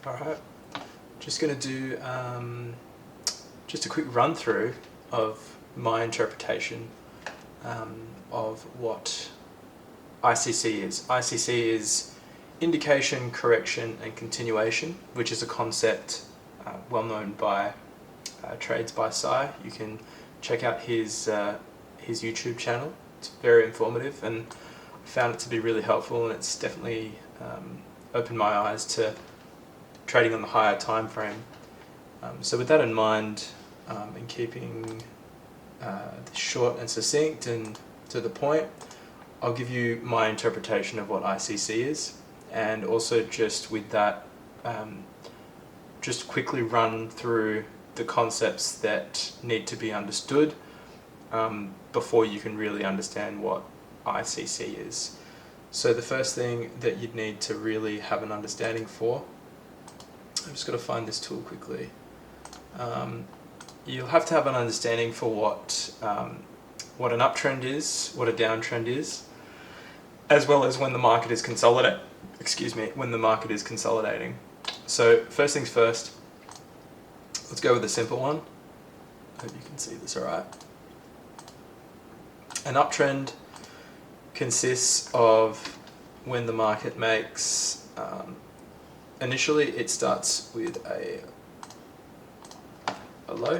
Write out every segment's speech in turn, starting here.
Alright, just going to do just a quick run through of my interpretation of what ICC is. ICC is indication, correction and continuation, which is a concept well known by TradesBySci. You can check out his YouTube channel. It's very informative and I found it to be really helpful, and it's definitely opened my eyes to trading on the higher time frame. So with that in mind, and keeping this short and succinct and to the point, I'll give you my interpretation of what ICC is, and also just with that, just quickly run through the concepts that need to be understood before you can really understand what ICC is. So the first thing that you'd need to really have an understanding for, I'm just going to find this tool quickly. You'll have to have an understanding for what an uptrend is, what a downtrend is, as well as when the market is when the market is consolidating. So first things first, let's go with a simple one. I hope you can see this alright. An uptrend consists of when the market makes, initially it starts with a low,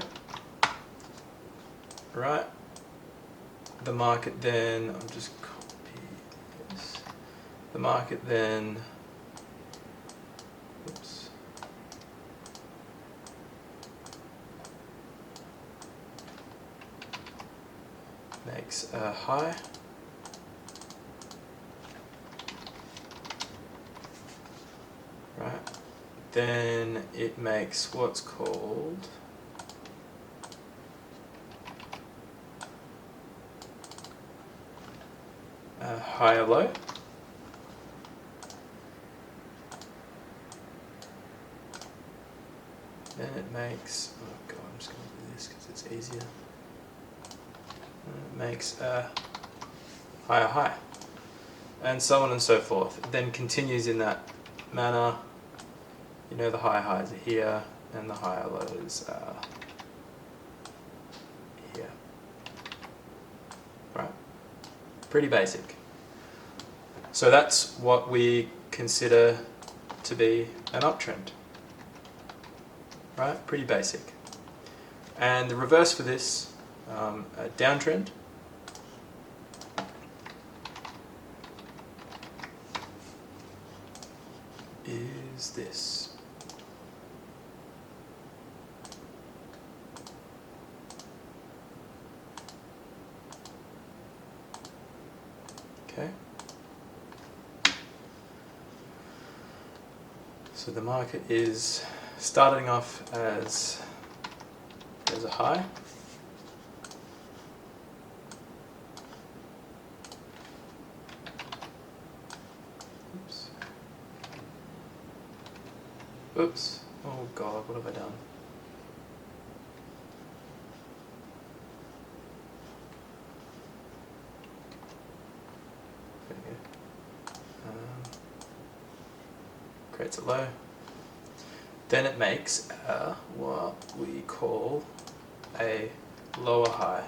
right? The market then, I'm just copying this, the market then, oops, makes a high, right? Then it makes what's called a higher low. Then it makes, oh god, I'm just going to do this because it's easier. It makes a higher high, and so on and so forth. It then continues in that manner. You know, the higher highs are here and the higher lows are here. Right? Pretty basic. So that's what we consider to be an uptrend. Right? Pretty basic. And the reverse for this, a downtrend, is this. Okay. So the market is starting off as a high. Oops. Oops. Oh god, what have I done? There we go. Creates a low. Then it makes what we call a lower high,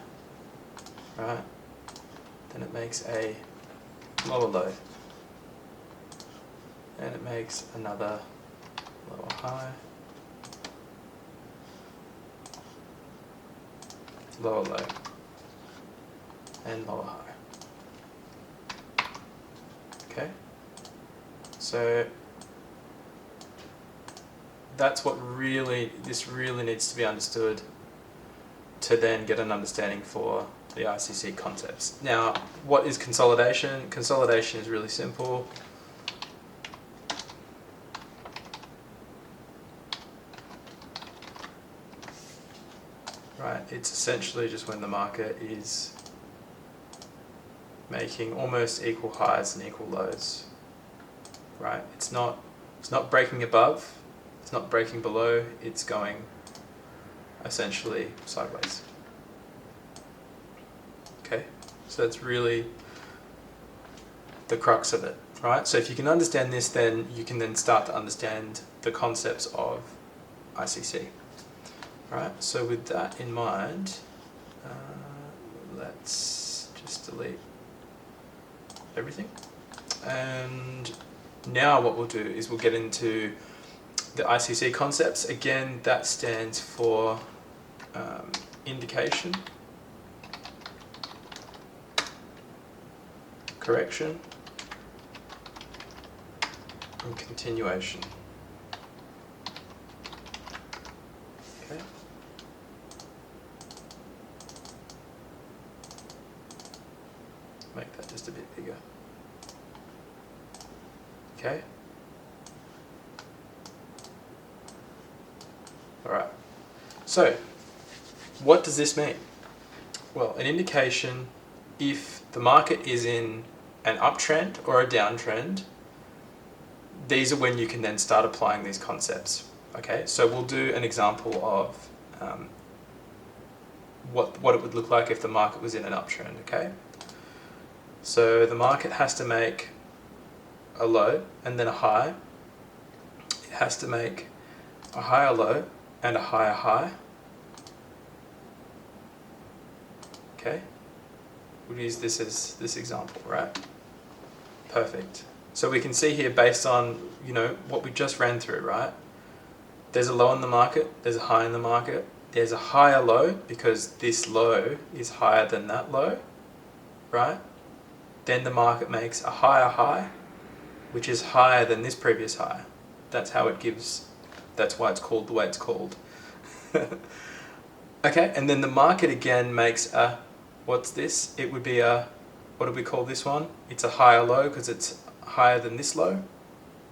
right? Then it makes a lower low. And it makes another lower high, lower low, and lower high. Okay? So that's what this really needs to be understood to then get an understanding for the ICC concepts. Now, what is consolidation? Consolidation is really simple. Right, it's essentially just when the market is making almost equal highs and equal lows. Right, it's not breaking above, it's not breaking below, it's going essentially sideways. Okay, so that's really the crux of it, right? So if you can understand this, then you can then start to understand the concepts of ICC. Right, so with that in mind, let's just delete everything. And now what we'll do is we'll get into the ICC concepts. Again, that stands for indication, correction, and continuation. Okay. Make that just a bit bigger. Okay. All right. So, what does this mean? Well, an indication if the market is in an uptrend or a downtrend, these are when you can then start applying these concepts. Okay, so we'll do an example of what it would look like if the market was in an uptrend. Okay, so the market has to make a low and then a high. It has to make a higher low and a higher high. Okay, we'll use this as this example, right? Perfect. So we can see here, based on what we just ran through, right? There's a low in the market, there's a high in the market, there's a higher low because this low is higher than that low, right? Then the market makes a higher high, which is higher than this previous high. That's how it gives, that's why it's called the way it's called. Okay, and then the market again makes a, what's this? It would be a, what do we call this one? It's a higher low because it's higher than this low,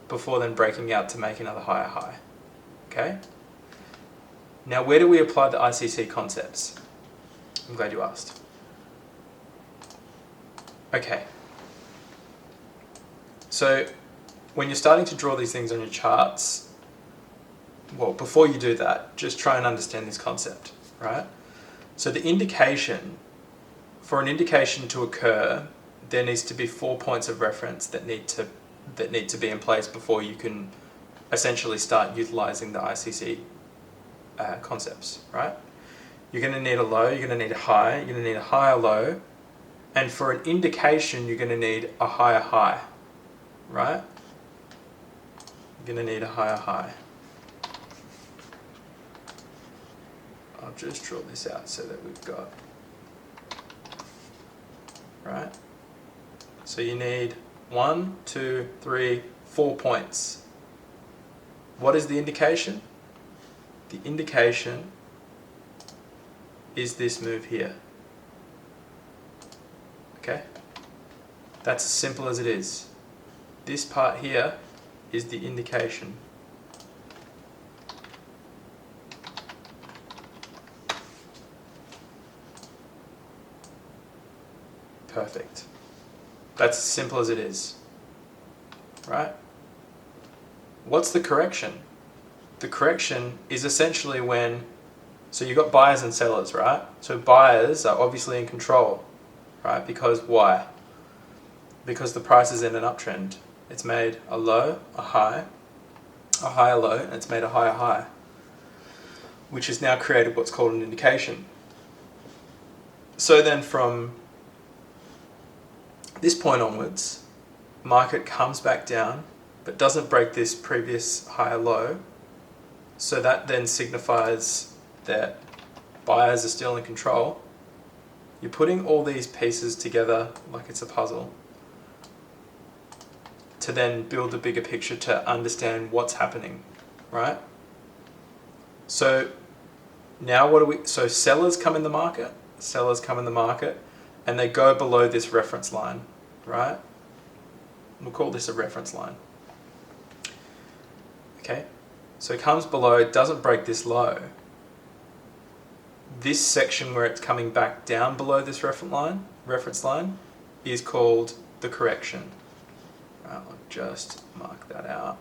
before then breaking out to make another higher high. Okay? Now, where do we apply the ICC concepts? I'm glad you asked. Okay. So, when you're starting to draw these things on your charts, well, before you do that, just try and understand this concept, right? So the indication, for an indication to occur, there needs to be 4 points of reference that need to be in place before you can essentially start utilizing the ICC concepts, right? You're going to need a low, you're going to need a high, you're going to need a higher low, and for an indication, you're going to need a higher high, right? You're going to need a higher high. I'll just draw this out so that we've got, right? So you need 1, 2, 3, 4 points. What is the indication? The indication is this move here. Okay? That's as simple as it is. This part here is the indication. Perfect. That's as simple as it is. Right? What's the correction? The correction is essentially when, so you've got buyers and sellers, right? So buyers are obviously in control, right? Because why? Because the price is in an uptrend. It's made a low, a high, a higher low, and it's made a higher high, which has now created what's called an indication. So then from this point onwards, market comes back down, but doesn't break this previous higher low. So that then signifies that buyers are still in control. You're putting all these pieces together like it's a puzzle to then build a bigger picture to understand what's happening, right? So now so sellers come in the market, and they go below this reference line, right? We'll call this a reference line. Okay, so it comes below, it doesn't break this low. This section where it's coming back down below this reference line is called the correction. Right, I'll just mark that out.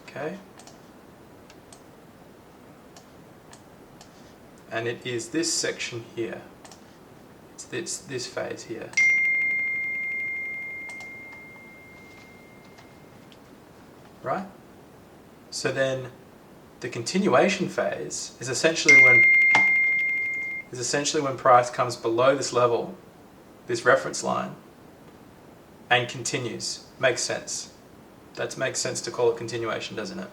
Okay. and it is this section here. It's this phase here. Right? So then the continuation phase is essentially when price comes below this level, this reference line, and continues. Makes sense. That makes sense to call it continuation, doesn't it?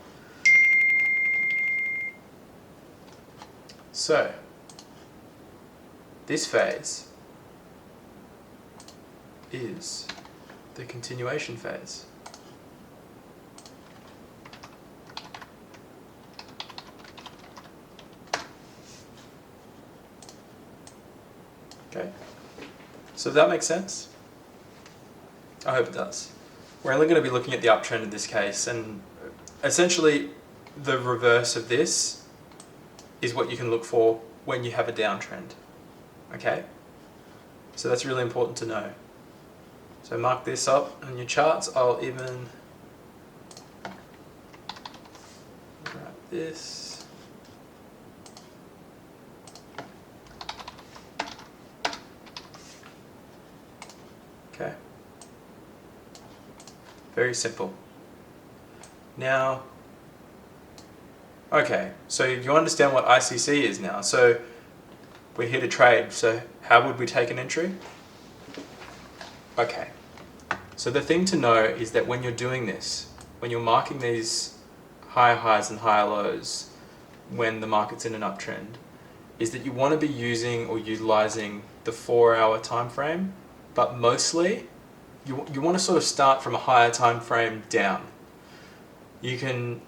So this phase is the continuation phase. Okay, so does that make sense? I hope it does. We're only going to be looking at the uptrend in this case, and essentially the reverse of this is what you can look for when you have a downtrend. Okay? So that's really important to know. So mark this up on your charts. I'll even write this. Okay. Very simple. Now, okay, so you understand what ICC is now. So we're here to trade. So how would we take an entry? Okay. So the thing to know is that when you're doing this, when you're marking these higher highs and higher lows when the market's in an uptrend, is that you want to be using or utilizing the 4-hour time frame, but mostly you want to sort of start from a higher time frame down. You can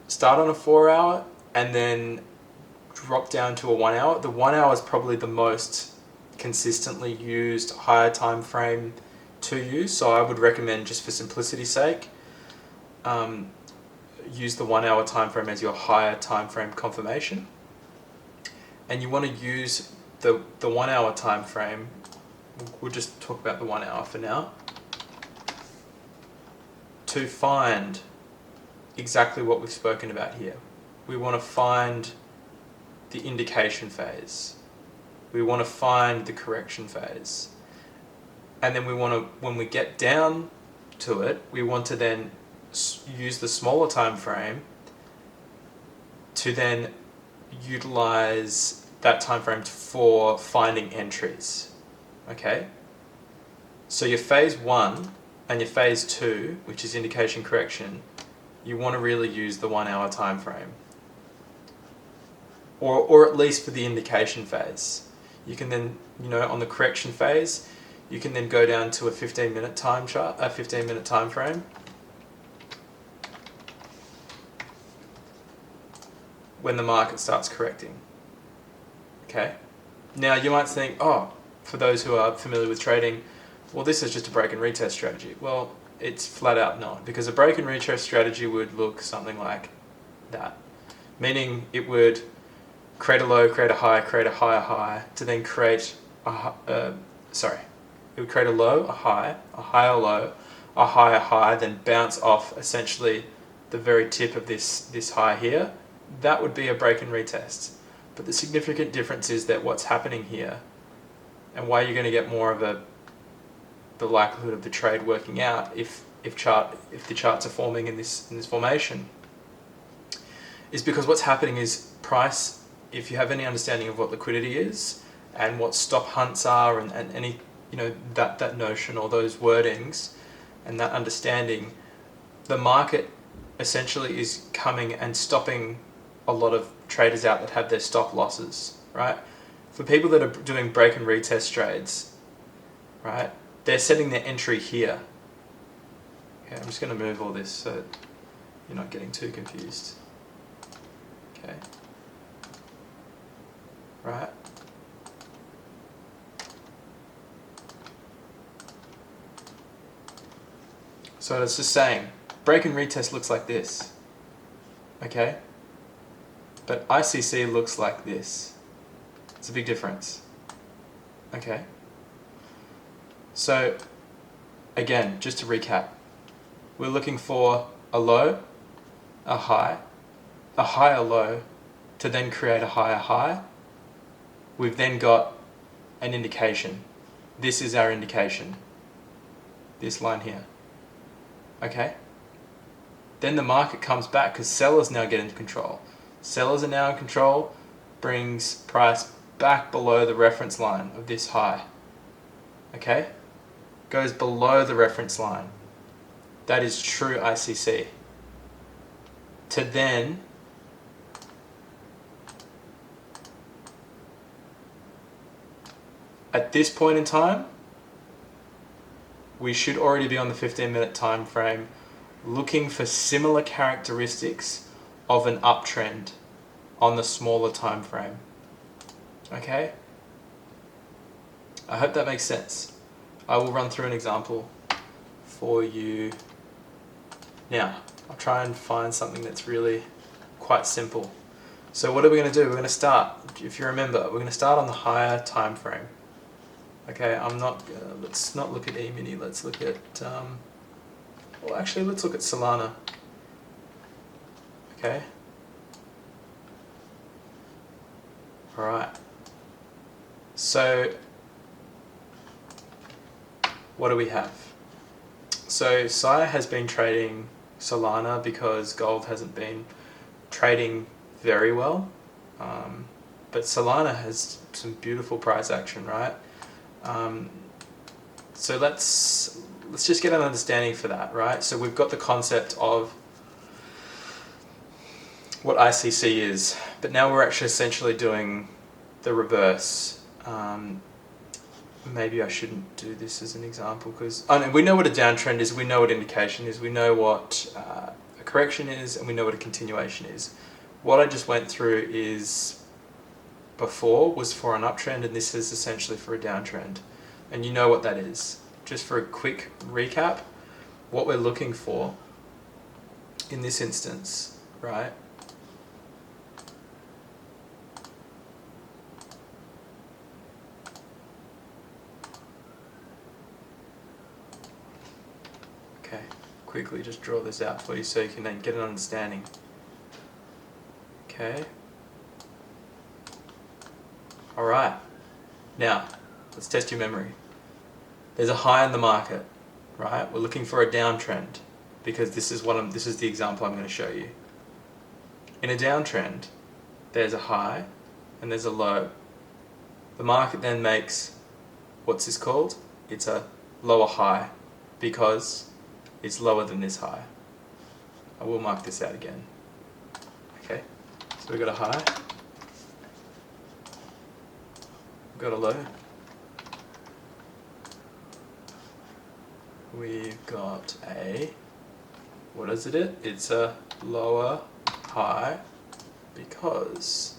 start on a 4-hour and then drop down to a 1-hour. The 1-hour is probably the most consistently used higher time frame to use, so I would recommend, just for simplicity's sake, use the 1-hour time frame as your higher time frame confirmation. And you want to use the 1-hour time frame. We'll just talk about the 1-hour for now, to find exactly what we've spoken about here. We want to find the indication phase. We want to find the correction phase. And then we want to, when we get down to it, we want to then use the smaller time frame to then utilize that time frame for finding entries. Okay? So your phase 1 and your phase 2, which is indication correction, you want to really use the 1-hour time frame. Or at least for the indication phase. You can then, on the correction phase, you can then go down to a 15-minute time chart, a 15-minute time frame. When the market starts correcting. Okay? Now you might think, oh, for those who are familiar with trading, well, this is just a break and retest strategy. Well, it's flat out not, because a break and retest strategy would look something like that. Meaning it would create a low, create a high, create a higher high, to then create it would create a low, a higher low, a higher high, then bounce off essentially the very tip of this high here. That would be a break and retest. But the significant difference is that what's happening here, and why you're going to get more of the likelihood of the trade working out if the charts are forming in this formation, is because what's happening is price, if you have any understanding of what liquidity is and what stop hunts are and any that notion or those wordings and that understanding, the market essentially is coming and stopping a lot of traders out that have their stop losses, right? For people that are doing break and retest trades, right, they're setting their entry here. Okay, I'm just going to move all this so you're not getting too confused. Okay. Right. So it's just saying, break and retest looks like this. Okay? But ICC looks like this. It's a big difference. Okay? So, again, just to recap, we're looking for a low, a higher low, to then create a higher high, we've then got an indication. This is our indication. This line here. Okay? Then the market comes back because sellers now get into control. Sellers are now in control, brings price back below the reference line of this high. Okay? Goes below the reference line. That is true ICC. To then at this point in time, we should already be on the 15-minute time frame looking for similar characteristics of an uptrend on the smaller time frame. Okay? I hope that makes sense. I will run through an example for you now. I'll try and find something that's really quite simple. So what are we going to do? We're going to start, if you remember, we're going to start on the higher time frame. Okay, let's not look at E-mini, let's look at, well actually let's look at Solana. Okay. Alright. So, what do we have? So, Sci has been trading Solana because gold hasn't been trading very well. But Solana has some beautiful price action, right? So let's just get an understanding for that, right? So we've got the concept of what ICC is, but now we're actually essentially doing the reverse. Maybe I shouldn't do this as an example because we know what a downtrend is, we know what indication is, we know what a correction is, and we know what a continuation is. What I just went through is before was for an uptrend, and this is essentially for a downtrend. And you know what that is. Just for a quick recap, what we're looking for in this instance, right? Okay, quickly just draw this out for you so you can then get an understanding. Okay. Alright, now let's test your memory. There's a high in the market, right? We're looking for a downtrend because this is the example I'm going to show you. In a downtrend, there's a high and there's a low. The market then makes, what's this called? It's a lower high because it's lower than this high. I will mark this out again. Okay, so we've got a high. Got a low. We've got a, what is it? It's a lower high because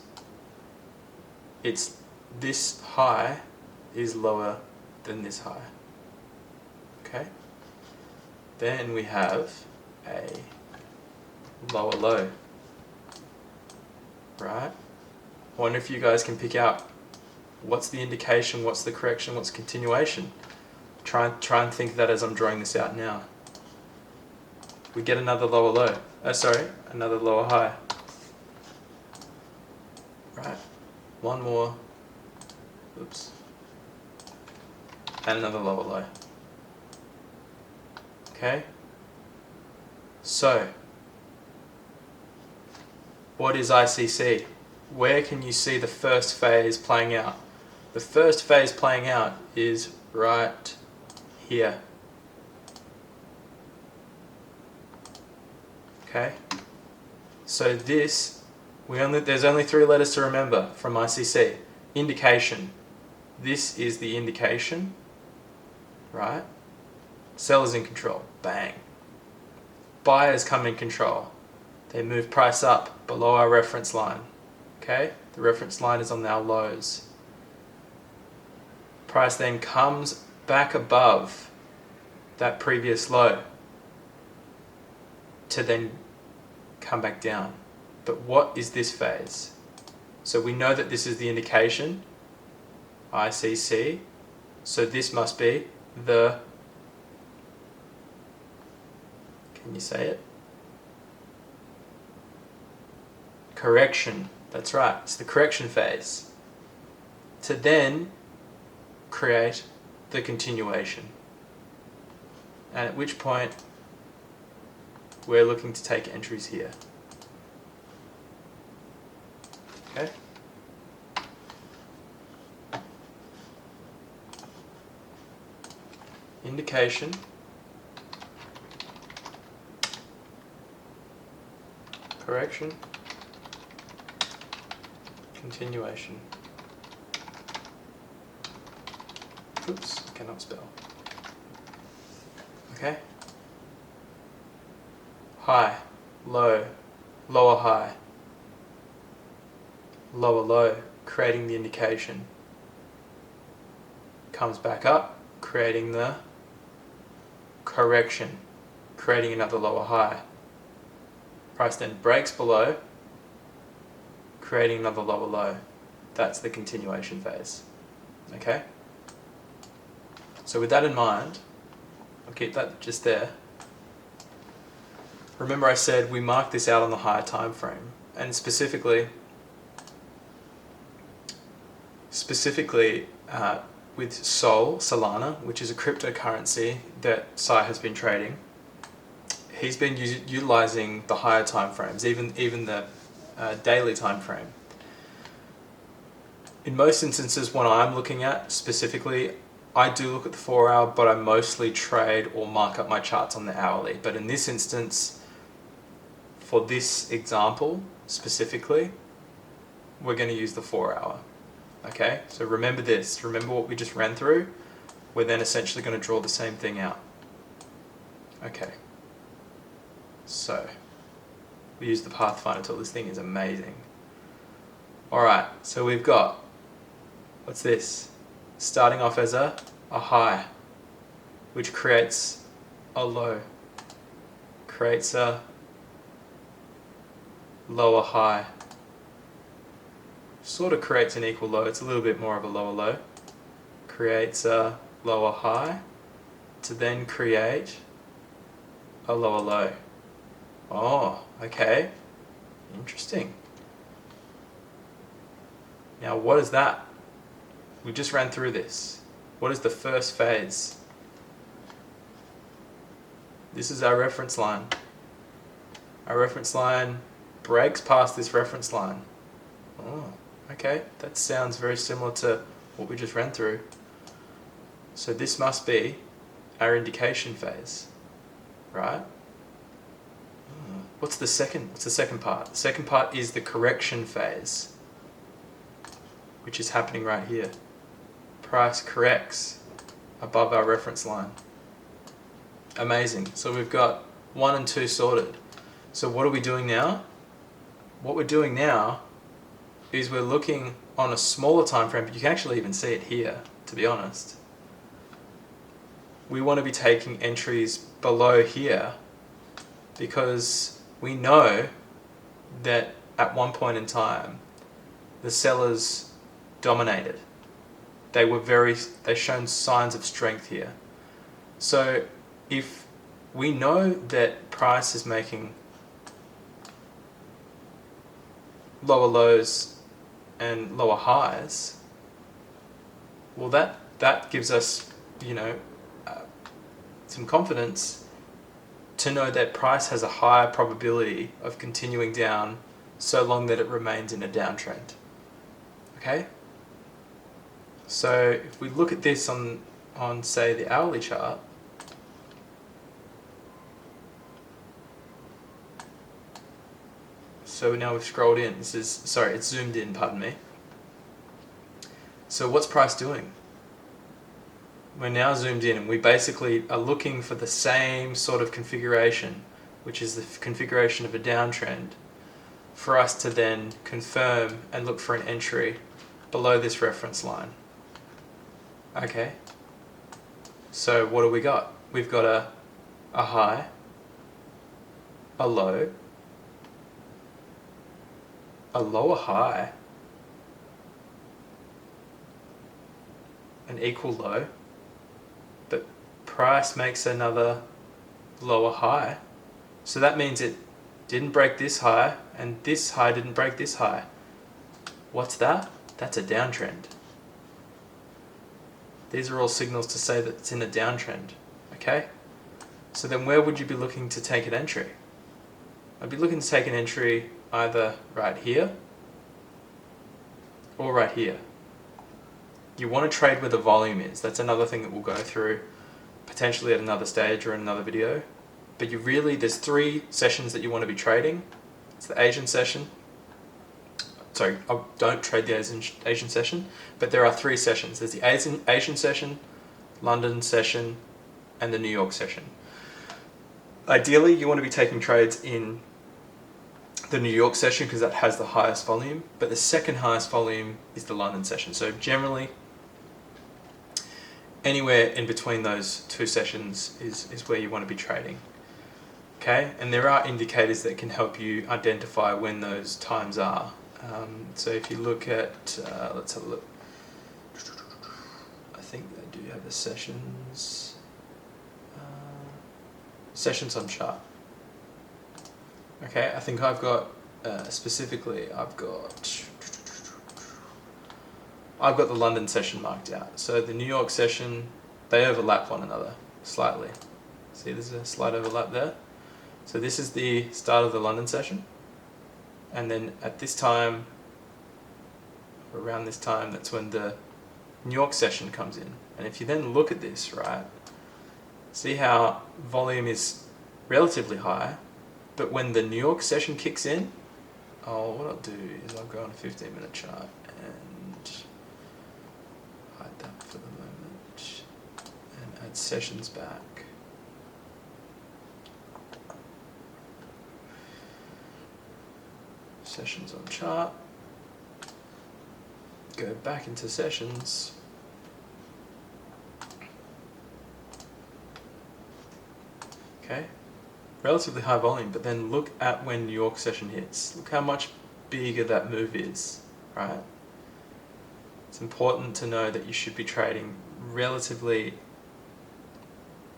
it's this high is lower than this high. Okay? Then we have a lower low. Right? I wonder if you guys can pick out what's the indication, what's the correction, what's the continuation. Try and think of that as I'm drawing this out now. We get another lower low. Another lower high. Right. One more. Oops. And another lower low. Okay? So, what is ICC? Where can you see the first phase playing out? The first phase playing out is right here. Okay? So this, there's only 3 letters to remember from ICC. Indication. This is the indication, right? Sellers in control. Bang. Buyers come in control. They move price up below our reference line. Okay? The reference line is on our lows. Price then comes back above that previous low to then come back down. But what is this phase? So we know that this is the indication, ICC, so this must be the, can you say it? Correction. That's right, it's the correction phase. to then create the continuation. And at which point we're looking to take entries here. Okay. Indication, correction, continuation. Oops, I cannot spell. Okay. High, low, lower high, lower low, creating the indication. Comes back up, creating the correction, creating another lower high. Price then breaks below, creating another lower low. That's the continuation phase. Okay? So with that in mind, I'll keep that just there. Remember I said we mark this out on the higher time frame, and specifically with Solana, which is a cryptocurrency that Sci has been trading. He's been utilizing the higher time frames, even the daily time frame. In most instances, when I'm looking at specifically, I do look at the 4 hour, but I mostly trade or mark up my charts on the hourly. But in this instance, for this example specifically, we're going to use the 4 hour. Okay, so remember this, remember what we just ran through. We're then essentially going to draw the same thing out. Okay, so we use the Pathfinder tool. This thing is amazing. Alright, so we've got, what's this? Starting off as a high, which creates a low, creates a lower high, sort of creates an equal low. It's a little bit more of a lower low, creates a lower high to then create a lower low. Oh, okay, interesting. Now what is that? We just ran through this. What is the first phase? This is our reference line. Our reference line breaks past this reference line. Oh, okay, that sounds very similar to what we just ran through. So this must be our indication phase, right? What's the second part? The second part is the correction phase, which is happening right here. Price corrects above our reference line. Amazing. So we've got 1 and 2 sorted. So what are we doing now? What we're doing now is we're looking on a smaller time frame, but you can actually even see it here, to be honest. We want to be taking entries below here because we know that at one point in time the sellers dominated. They shown signs of strength here. So if we know that price is making lower lows and lower highs, well that gives us, some confidence to know that price has a higher probability of continuing down so long that it remains in a downtrend. Okay? So if we look at this on say the hourly chart, so now we've scrolled in. It's zoomed in, pardon me. So what's price doing? We're now zoomed in and we basically are looking for the same sort of configuration, which is the configuration of a downtrend, for us to then confirm and look for an entry below this reference line. Okay, so what do we got? We've got a high, a low, a lower high, an equal low, but price makes another lower high. So that means it didn't break this high, and this high didn't break this high. What's that? That's a downtrend. These are all signals to say that it's in a downtrend, okay? So then where would you be looking to take an entry? I'd be looking to take an entry either right here or right here. You want to trade where the volume is. That's another thing that we'll go through potentially at another stage or in another video. But there's 3 sessions that you want to be trading. It's the Asian session. Sorry, I don't trade the Asian session, but there are 3 sessions. There's the Asian session, London session, and the New York session. Ideally, you want to be taking trades in the New York session because that has the highest volume, but the second highest volume is the London session. So generally, anywhere in between those 2 sessions is where you want to be trading. Okay, and there are indicators that can help you identify when those times are. So if you look at, let's have a look. I think they do have the sessions. Sessions on chart. Okay, I think I've got specifically I've got the London session marked out. So the New York session, they overlap one another slightly. See, there's a slight overlap there. So this is the start of the London session, and then at this time, around this time, that's when the New York session comes in. And if you then look at this, right, see how volume is relatively high, but when the New York session kicks in, what I'll do is I'll go on a 15-minute chart and hide that for the moment and add sessions back. Sessions on chart. Go back into sessions. Okay, relatively high volume, but then look at when New York session hits. Look how much bigger that move is, right? It's important to know that you should be trading relatively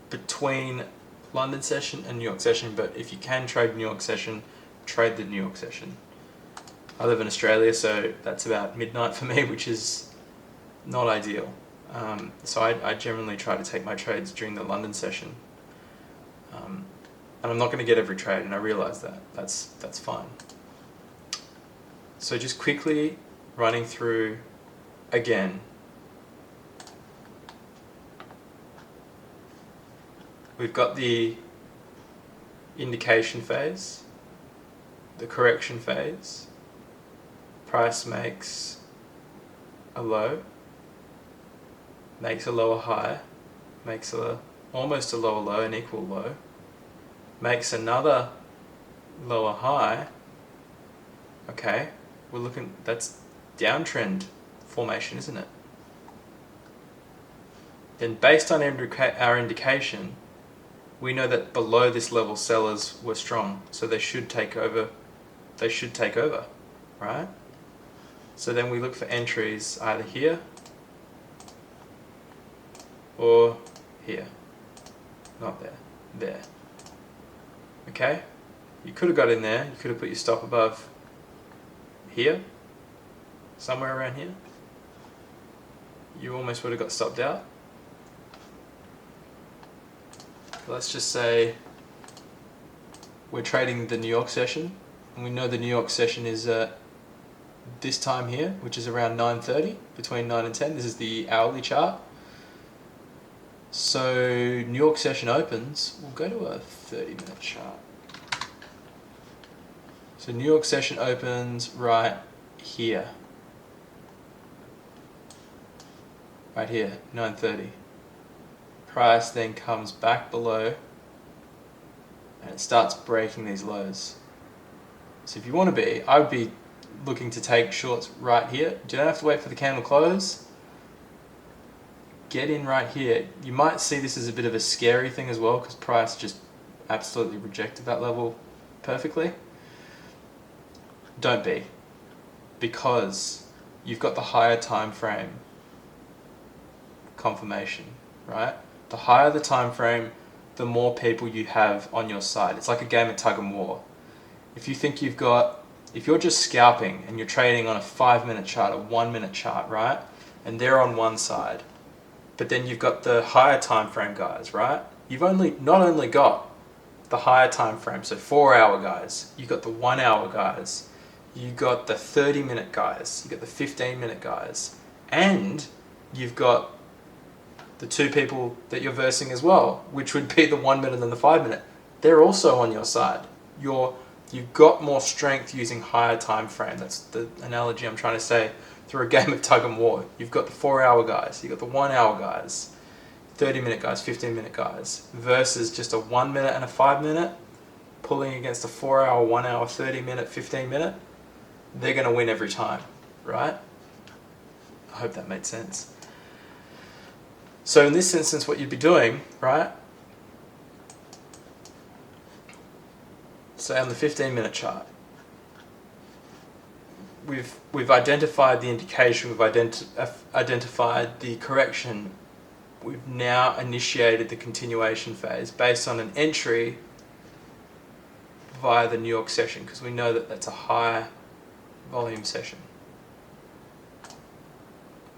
between London session and New York session, but if you can trade New York session, trade the New York session. I live in Australia, so that's about midnight for me, which is not ideal. So I generally try to take my trades during the London session. And I'm not going to get every trade, and I realize that. That's fine. So just quickly running through again. We've got the indication phase, the correction phase. Price makes a low, makes a lower high, makes almost a lower low, an equal low, makes another lower high. Okay, that's downtrend formation, isn't it? Then based on our indication, we know that below this level sellers were strong, so they should take over, right? So then we look for entries either here or here. Not there, there. Okay? You could have got in there, you could have put your stop above here, somewhere around here. You almost would have got stopped out. Let's just say we're trading the New York session, and we know the New York session is this time here, which is around 9:30, between 9 and 10. This is the hourly chart. So New York session opens, we'll go to a 30-minute chart. So New York session opens right here. Right here, 9:30. Price then comes back below and it starts breaking these lows. So if you want to be, I would be looking to take shorts right here. You don't have to wait for the candle close. Get in right here. You might see this as a bit of a scary thing as well because price just absolutely rejected that level perfectly. Don't be, because you've got the higher time frame confirmation, right? The higher the time frame, the more people you have on your side. It's like a game of tug and war. If you think if you're just scalping and you're trading on a 5-minute chart, a 1-minute chart, right? And they're on one side, But then you've got the higher time frame guys, right? You've not only got the higher time frame, so 4 hour guys, you got the 1 hour guys, you got the 30-minute guys, you got the 15-minute guys, and you've got the two people that you're versing as well, which would be the 1 minute and the 5 minute. They're also on your side. You've got more strength using higher time frame. That's the analogy I'm trying to say through a game of tug and war. You've got the 4 hour guys, you've got the 1 hour guys, 30-minute guys, 15-minute guys, versus just a 1 minute and a 5 minute pulling against a 4 hour, 1 hour, 30-minute, 15-minute. They're going to win every time, right? I hope that made sense. So in this instance, what you'd be doing, right? Say on the 15-minute chart, we've identified the indication, we've identified the correction. We've now initiated the continuation phase based on an entry via the New York session, because we know that that's a high volume session.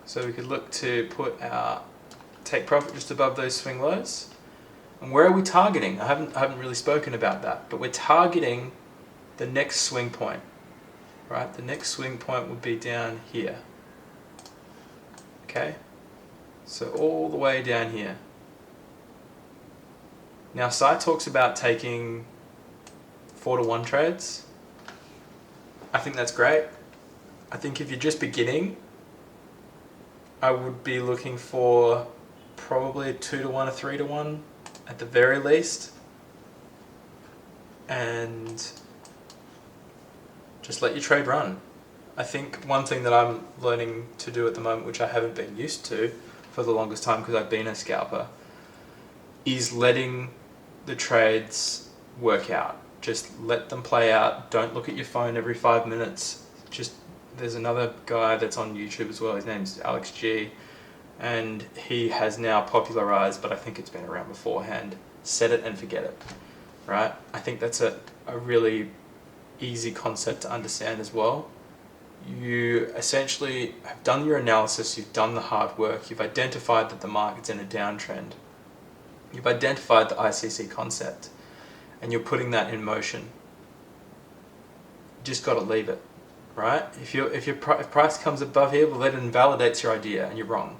So we could look to put our take profit just above those swing lows. And where are we targeting? I haven't really spoken about that, but we're targeting the next swing point, right? The next swing point would be down here. Okay? So all the way down here. Now, Sci talks about taking 4-to-1 trades. I think that's great. I think if you're just beginning, I would be looking for probably a 2-to-1, a 3-to-1 at the very least. And just let your trade run. I think one thing that I'm learning to do at the moment, which I haven't been used to for the longest time because I've been a scalper, is letting the trades work out. Just let them play out. Don't look at your phone every 5 minutes. There's another guy that's on YouTube as well. His name's Alex G, and he has now popularized, but I think it's been around beforehand, set it and forget it, right? I think that's a really easy concept to understand as well. You essentially have done your analysis, you've done the hard work, you've identified that the market's in a downtrend, you've identified the ICC concept, and you're putting that in motion. You just got to leave it, right? If price comes above here, well, that invalidates your idea and you're wrong.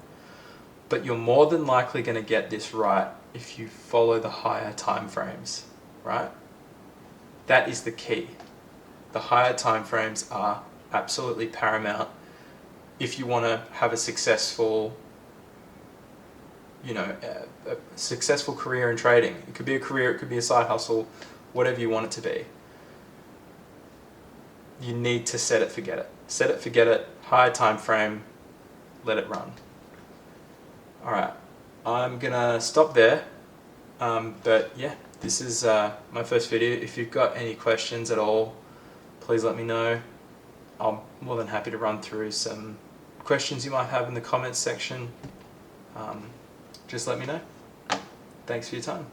But you're more than likely going to get this right if you follow the higher time frames, right? That is the key. The higher time frames are absolutely paramount if you want to have a successful, a successful career in trading. It could be a career, it could be a side hustle, whatever you want it to be. You need to set it, forget it. Set it, forget it, higher time frame, let it run. Alright, I'm gonna stop there, but yeah, this is my first video. If you've got any questions at all, please let me know. I'm more than happy to run through some questions you might have in the comments section. Just let me know. Thanks for your time.